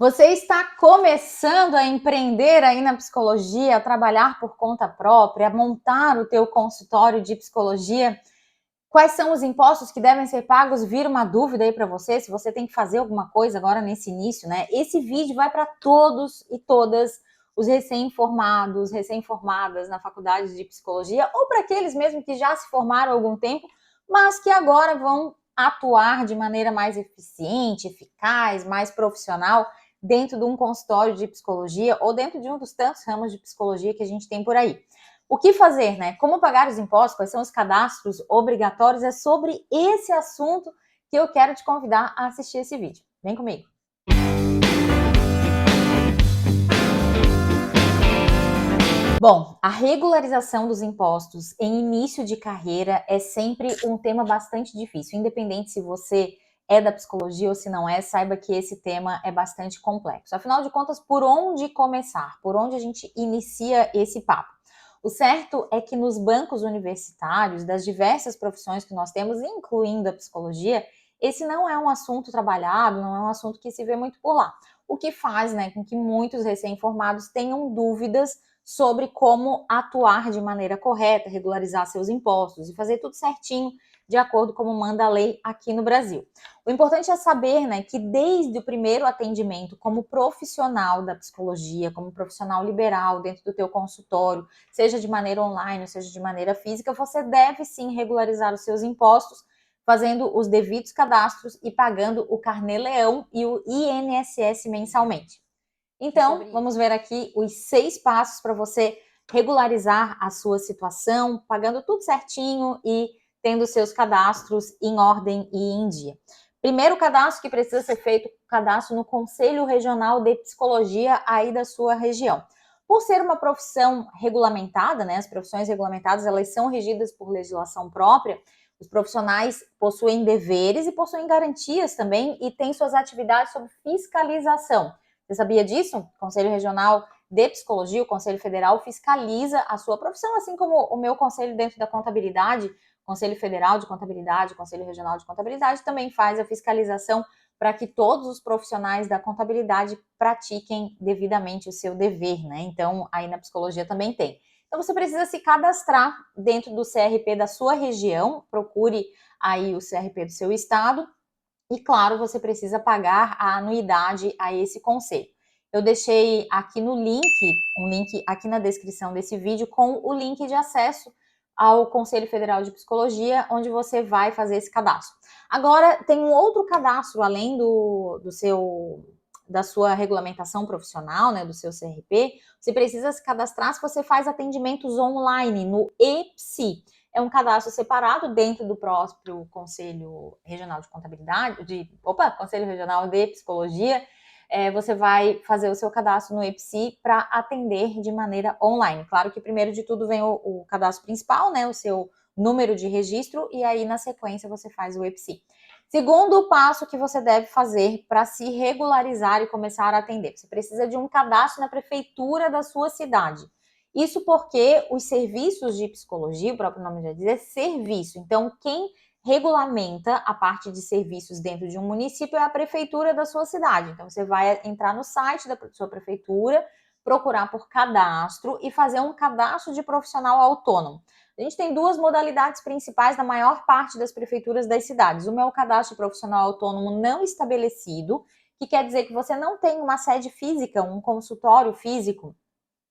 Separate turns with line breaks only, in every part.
Você está começando a empreender aí na psicologia, a trabalhar por conta própria, a montar o teu consultório de psicologia. Quais são os impostos que devem ser pagos? Vira uma dúvida aí para você, se você tem que fazer alguma coisa agora nesse início, né? Esse vídeo vai para todos e todas os recém-formados, recém-formadas na faculdade de psicologia, ou para aqueles mesmo que já se formaram há algum tempo, mas que agora vão atuar de maneira mais eficiente, eficaz, mais profissional dentro de um consultório de psicologia ou dentro de um dos tantos ramos de psicologia que a gente tem por aí. O que fazer, né? Como pagar os impostos? Quais são os cadastros obrigatórios? É sobre esse assunto que eu quero te convidar a assistir esse vídeo. Vem comigo. Bom, a regularização dos impostos em início de carreira é sempre um tema bastante difícil. Independente se você é da psicologia ou se não é, saiba que esse tema é bastante complexo. Afinal de contas, por onde começar? Por onde a gente inicia esse papo? O certo é que nos bancos universitários, das diversas profissões que nós temos, incluindo a psicologia, esse não é um assunto trabalhado, não é um assunto que se vê muito por lá. O que faz, né, com que muitos recém-formados tenham dúvidas sobre como atuar de maneira correta, regularizar seus impostos e fazer tudo certinho de acordo com como manda a lei aqui no Brasil. O importante é saber, né, que desde o primeiro atendimento como profissional da psicologia, como profissional liberal dentro do teu consultório, seja de maneira online, seja de maneira física, você deve sim regularizar os seus impostos, fazendo os devidos cadastros e pagando o Carnê-Leão e o INSS mensalmente. Então, vamos ver aqui os 6 passos para você regularizar a sua situação, pagando tudo certinho e tendo seus cadastros em ordem e em dia. Primeiro cadastro que precisa ser feito, cadastro no Conselho Regional de Psicologia aí da sua região. Por ser uma profissão regulamentada, né, as profissões regulamentadas, elas são regidas por legislação própria, os profissionais possuem deveres e possuem garantias também e têm suas atividades sob fiscalização. Você sabia disso? O Conselho Regional de Psicologia, o Conselho Federal, fiscaliza a sua profissão, assim como o meu conselho dentro da contabilidade, Conselho Federal de Contabilidade, Conselho Regional de Contabilidade, também faz a fiscalização para que todos os profissionais da contabilidade pratiquem devidamente o seu dever, né? Então, aí na psicologia também tem. Então, você precisa se cadastrar dentro do CRP da sua região, procure aí o CRP do seu estado, e, claro, você precisa pagar a anuidade a esse conselho. Eu deixei aqui no link, um link aqui na descrição desse vídeo, com o link de acesso ao Conselho Federal de Psicologia, onde você vai fazer esse cadastro. Agora, tem um outro cadastro, além da sua regulamentação profissional, né, do seu CRP, você precisa se cadastrar se você faz atendimentos online no EPSI. É um cadastro separado dentro do próprio Conselho Regional de Contabilidade, Conselho Regional de Psicologia. Você vai fazer o seu cadastro no EPSI para atender de maneira online. Claro que primeiro de tudo vem o cadastro principal, né, o seu número de registro, e aí na sequência você faz o EPSI. Segundo passo que você deve fazer para se regularizar e começar a atender, você precisa de um cadastro na prefeitura da sua cidade. Isso porque os serviços de psicologia, o próprio nome já diz, é serviço. Então, quem regulamenta a parte de serviços dentro de um município é a prefeitura da sua cidade. Então, você vai entrar no site da sua prefeitura, procurar por cadastro e fazer um cadastro de profissional autônomo. A gente tem duas modalidades principais na maior parte das prefeituras das cidades. Uma é o cadastro profissional autônomo não estabelecido, que quer dizer que você não tem uma sede física, um consultório físico.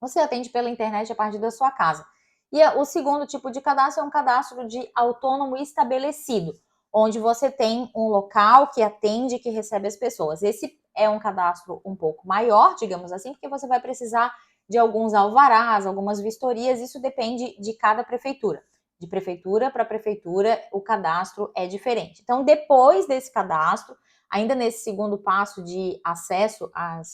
Você atende pela internet a partir da sua casa. E o segundo tipo de cadastro é um cadastro de autônomo estabelecido, onde você tem um local que atende e que recebe as pessoas. Esse é um cadastro um pouco maior, digamos assim, porque você vai precisar de alguns alvarás, algumas vistorias, isso depende de cada prefeitura. De prefeitura para prefeitura, o cadastro é diferente. Então, depois desse cadastro, ainda nesse segundo passo de acesso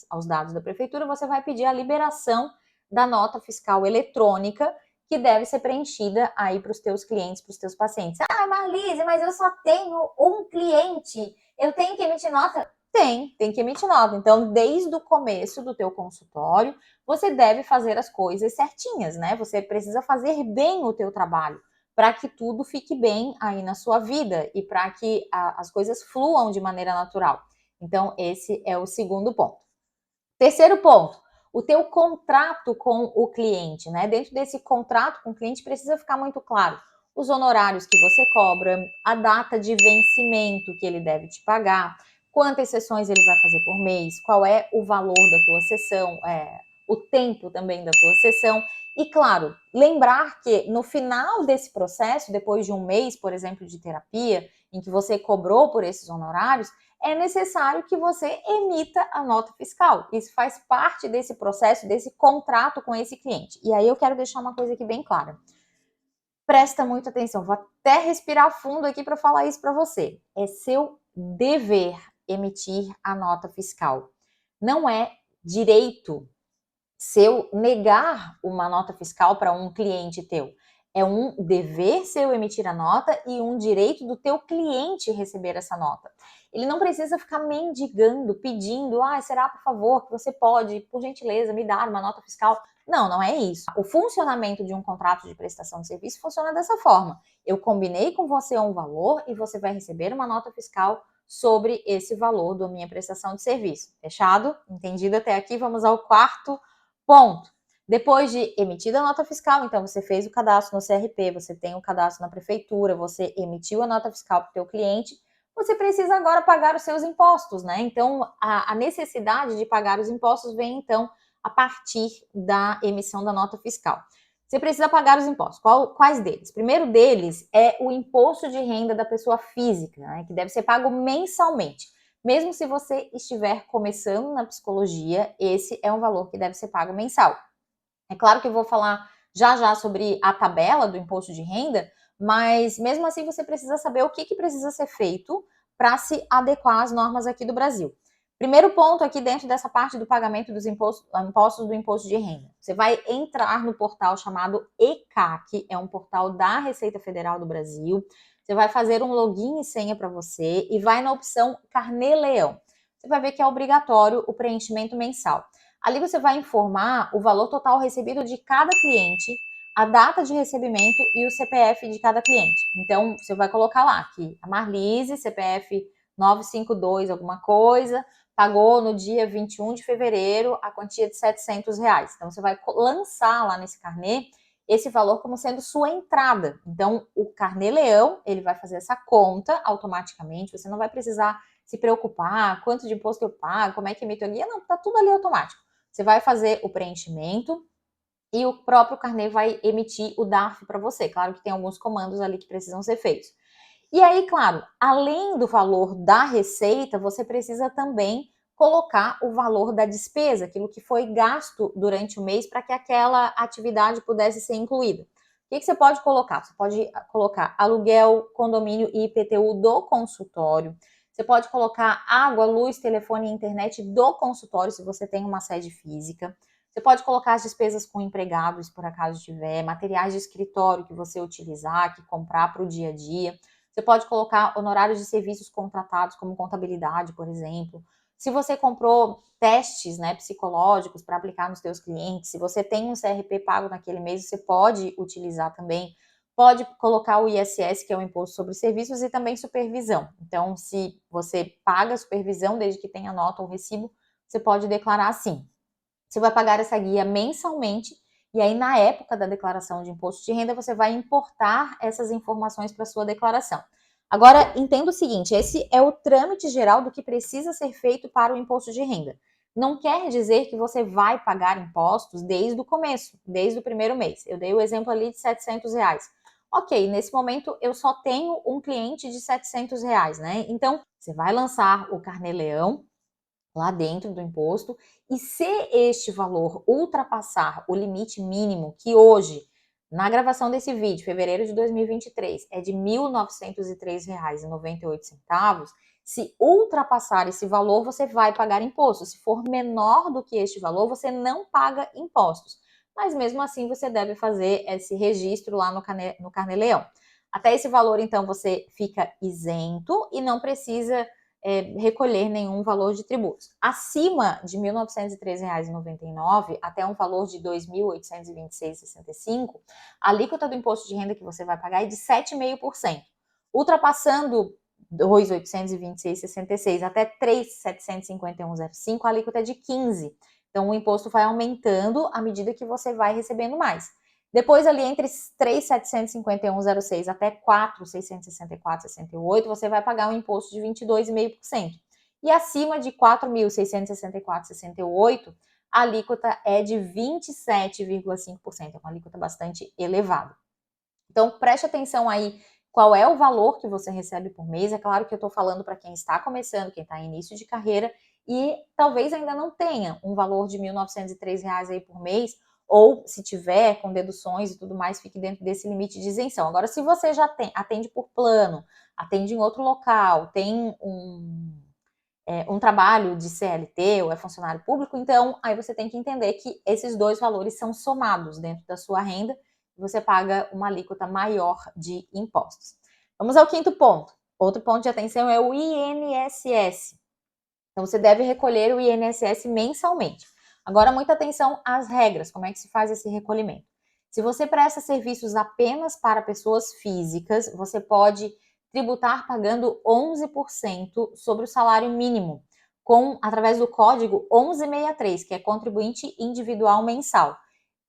aos dados da prefeitura, você vai pedir a liberação da nota fiscal eletrônica, que deve ser preenchida aí para os teus clientes, para os teus pacientes. Ah, Marlise, mas eu só tenho um cliente, eu tenho que emitir nota? Tem que emitir nota. Então, desde o começo do teu consultório, você deve fazer as coisas certinhas, né? Você precisa fazer bem o teu trabalho, para que tudo fique bem aí na sua vida e para que as coisas fluam de maneira natural. Então, esse é o segundo ponto. Terceiro ponto, o teu contrato com o cliente, né? Dentro desse contrato com o cliente precisa ficar muito claro os honorários que você cobra, a data de vencimento que ele deve te pagar, quantas sessões ele vai fazer por mês, qual é o valor da tua sessão, o tempo também da tua sessão. E claro, lembrar que no final desse processo, depois de um mês, por exemplo, de terapia, em que você cobrou por esses honorários, é necessário que você emita a nota fiscal. Isso faz parte desse processo, desse contrato com esse cliente. E aí eu quero deixar uma coisa aqui bem clara. Presta muita atenção, vou até respirar fundo aqui para falar isso para você. É seu dever emitir a nota fiscal. Não é direito seu negar uma nota fiscal para um cliente teu. É um dever seu emitir a nota e um direito do teu cliente receber essa nota. Ele não precisa ficar mendigando, pedindo, será, por favor, que você pode, por gentileza, me dar uma nota fiscal? Não, não é isso. O funcionamento de um contrato de prestação de serviço funciona dessa forma. Eu combinei com você um valor e você vai receber uma nota fiscal sobre esse valor da minha prestação de serviço. Fechado? Entendido até aqui? Vamos ao quarto ponto. Depois de emitida a nota fiscal, então você fez o cadastro no CRP, você tem o cadastro na prefeitura, você emitiu a nota fiscal para o teu cliente, você precisa agora pagar os seus impostos, né? Então, a necessidade de pagar os impostos vem, então, a partir da emissão da nota fiscal. Você precisa pagar os impostos. Quais deles? Primeiro deles é o imposto de renda da pessoa física, né? Que deve ser pago mensalmente. Mesmo se você estiver começando na psicologia, esse é um valor que deve ser pago mensal. É claro que eu vou falar já sobre a tabela do imposto de renda, mas mesmo assim você precisa saber o que precisa ser feito para se adequar às normas aqui do Brasil. Primeiro ponto aqui dentro dessa parte do pagamento dos impostos do imposto de renda. Você vai entrar no portal chamado ECAC, é um portal da Receita Federal do Brasil. Você vai fazer um login e senha para você e vai na opção Carnê-Leão. Você vai ver que é obrigatório o preenchimento mensal. Ali você vai informar o valor total recebido de cada cliente, a data de recebimento e o CPF de cada cliente. Então, você vai colocar lá que a Marlise, CPF 952 alguma coisa, pagou no dia 21 de fevereiro a quantia de R$700. Então, você vai lançar lá nesse carnê esse valor como sendo sua entrada. Então, o Carnê-Leão, ele vai fazer essa conta automaticamente, você não vai precisar se preocupar, quanto de imposto eu pago, como é que emito a guia, não, tá tudo ali automático. Você vai fazer o preenchimento e o próprio carnê vai emitir o DARF para você. Claro que tem alguns comandos ali que precisam ser feitos. E aí, claro, além do valor da receita, você precisa também colocar o valor da despesa, aquilo que foi gasto durante o mês para que aquela atividade pudesse ser incluída. O que você pode colocar? Você pode colocar aluguel, condomínio e IPTU do consultório. Você pode colocar água, luz, telefone e internet do consultório, se você tem uma sede física. Você pode colocar as despesas com empregados, se por acaso tiver, materiais de escritório que você utilizar, que comprar para o dia a dia. Você pode colocar honorários de serviços contratados, como contabilidade, por exemplo. Se você comprou testes, né, psicológicos para aplicar nos seus clientes, se você tem um CRP pago naquele mês, você pode utilizar também. Pode colocar o ISS, que é o Imposto sobre Serviços, e também supervisão. Então, se você paga supervisão, desde que tenha nota ou recibo, você pode declarar assim. Você vai pagar essa guia mensalmente, e aí na época da declaração de imposto de renda, você vai importar essas informações para a sua declaração. Agora, entenda o seguinte, esse é o trâmite geral do que precisa ser feito para o imposto de renda. Não quer dizer que você vai pagar impostos desde o começo, desde o primeiro mês. Eu dei o exemplo ali de R$700. Ok, nesse momento eu só tenho um cliente de R$700, né? Então, você vai lançar o Carnê-Leão lá dentro do imposto, e se este valor ultrapassar o limite mínimo, que hoje, na gravação desse vídeo, fevereiro de 2023, é de R$ 1.903,98, se ultrapassar esse valor, você vai pagar imposto. Se for menor do que este valor, você não paga impostos. Mas mesmo assim, você deve fazer esse registro lá no Carnê-Leão. Até esse valor, então, você fica isento e não precisa recolher nenhum valor de tributos. Acima de R$ 1.903,99 até um valor de R$ 2.826,65, a alíquota do imposto de renda que você vai pagar é de 7,5%. Ultrapassando 2.826,66 até 3.751,05, a alíquota é de 15%. Então, o imposto vai aumentando à medida que você vai recebendo mais. Depois, ali entre 3.751,06 até 4.664,68, você vai pagar um imposto de 22,5%. E acima de 4.664,68, a alíquota é de 27,5%. É uma alíquota bastante elevada. Então, preste atenção aí qual é o valor que você recebe por mês. É claro que eu estou falando para quem está começando, quem está em início de carreira e talvez ainda não tenha um valor de R$ 1.903 aí por mês, ou se tiver com deduções e tudo mais, fique dentro desse limite de isenção. Agora, se você já atende por plano, atende em outro local, tem um trabalho de CLT ou é funcionário público, então aí você tem que entender que esses dois valores são somados dentro da sua renda e você paga uma alíquota maior de impostos. Vamos ao quinto ponto. Outro ponto de atenção é o INSS. Então você deve recolher o INSS mensalmente. Agora, muita atenção às regras, como é que se faz esse recolhimento. Se você presta serviços apenas para pessoas físicas, você pode tributar pagando 11% sobre o salário mínimo, através do código 1163, que é contribuinte individual mensal,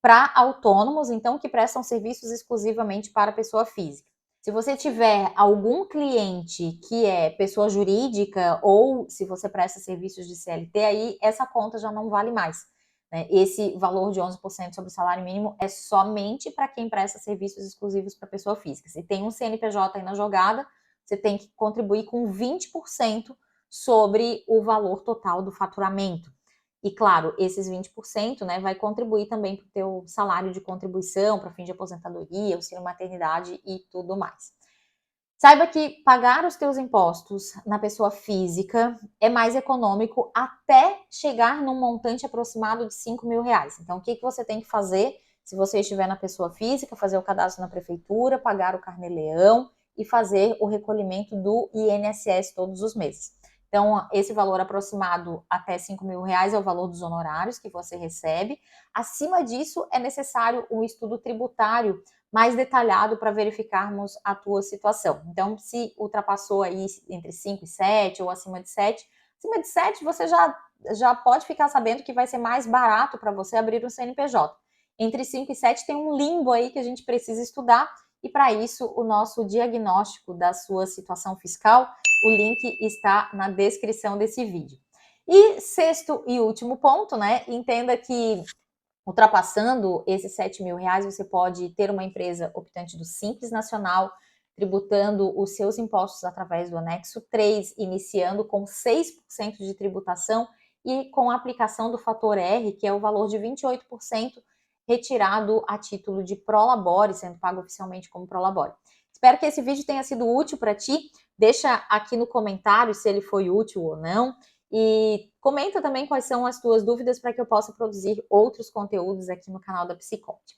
para autônomos, então, que prestam serviços exclusivamente para pessoa física. Se você tiver algum cliente que é pessoa jurídica ou se você presta serviços de CLT, aí essa conta já não vale mais. Né? Esse valor de 11% sobre o salário mínimo é somente para quem presta serviços exclusivos para pessoa física. Se tem um CNPJ aí na jogada, você tem que contribuir com 20% sobre o valor total do faturamento. E claro, esses 20%, né, vai contribuir também para o teu salário de contribuição, para fim de aposentadoria, auxílio maternidade e tudo mais. Saiba que pagar os teus impostos na pessoa física é mais econômico até chegar num montante aproximado de R$ 5.000. Então, o que você tem que fazer se você estiver na pessoa física? Fazer o cadastro na prefeitura, pagar o carnê-leão e fazer o recolhimento do INSS todos os meses. Então, esse valor aproximado até R$ 5.000 é o valor dos honorários que você recebe. Acima disso, é necessário um estudo tributário mais detalhado para verificarmos a tua situação. Então, se ultrapassou aí entre 5 e 7 ou acima de 7 você já pode ficar sabendo que vai ser mais barato para você abrir um CNPJ. Entre 5 e 7 tem um limbo aí que a gente precisa estudar e para isso o nosso diagnóstico da sua situação fiscal, o link está na descrição desse vídeo. E sexto e último ponto, né? Entenda que ultrapassando esses R$ 7.000, você pode ter uma empresa optante do Simples Nacional, tributando os seus impostos através do anexo 3, iniciando com 6% de tributação e com a aplicação do fator R, que é o valor de 28%, retirado a título de Prolabore, sendo pago oficialmente como Prolabore. Espero que esse vídeo tenha sido útil para ti. Deixa aqui no comentário se ele foi útil ou não. E comenta também quais são as tuas dúvidas para que eu possa produzir outros conteúdos aqui no canal da Psiconte.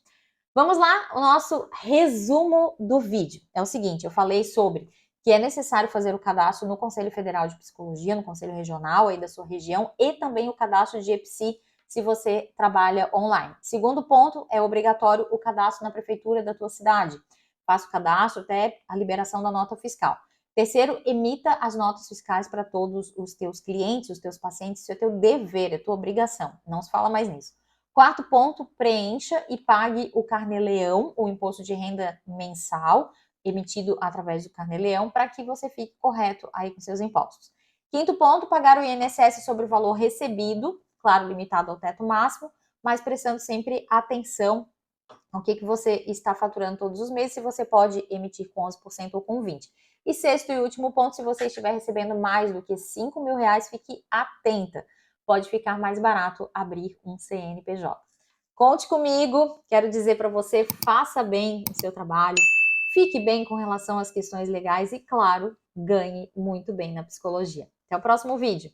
Vamos lá, o nosso resumo do vídeo. É o seguinte, eu falei sobre que é necessário fazer o cadastro no Conselho Federal de Psicologia, no Conselho Regional aí da sua região e também o cadastro de EPSI se você trabalha online. Segundo ponto, é obrigatório o cadastro na prefeitura da tua cidade. Faça o cadastro até a liberação da nota fiscal. Terceiro, emita as notas fiscais para todos os teus clientes, os teus pacientes. Isso é teu dever, é tua obrigação. Não se fala mais nisso. Quarto ponto, preencha e pague o carnê-leão, o imposto de renda mensal, emitido através do carnê-leão, para que você fique correto aí com seus impostos. Quinto ponto, pagar o INSS sobre o valor recebido, claro, limitado ao teto máximo, mas prestando sempre atenção ao que você está faturando todos os meses, se você pode emitir com 11% ou com 20%. E sexto e último ponto, se você estiver recebendo mais do que R$ 5.000, fique atenta. Pode ficar mais barato abrir um CNPJ. Conte comigo, quero dizer para você, faça bem o seu trabalho, fique bem com relação às questões legais e, claro, ganhe muito bem na psicologia. Até o próximo vídeo.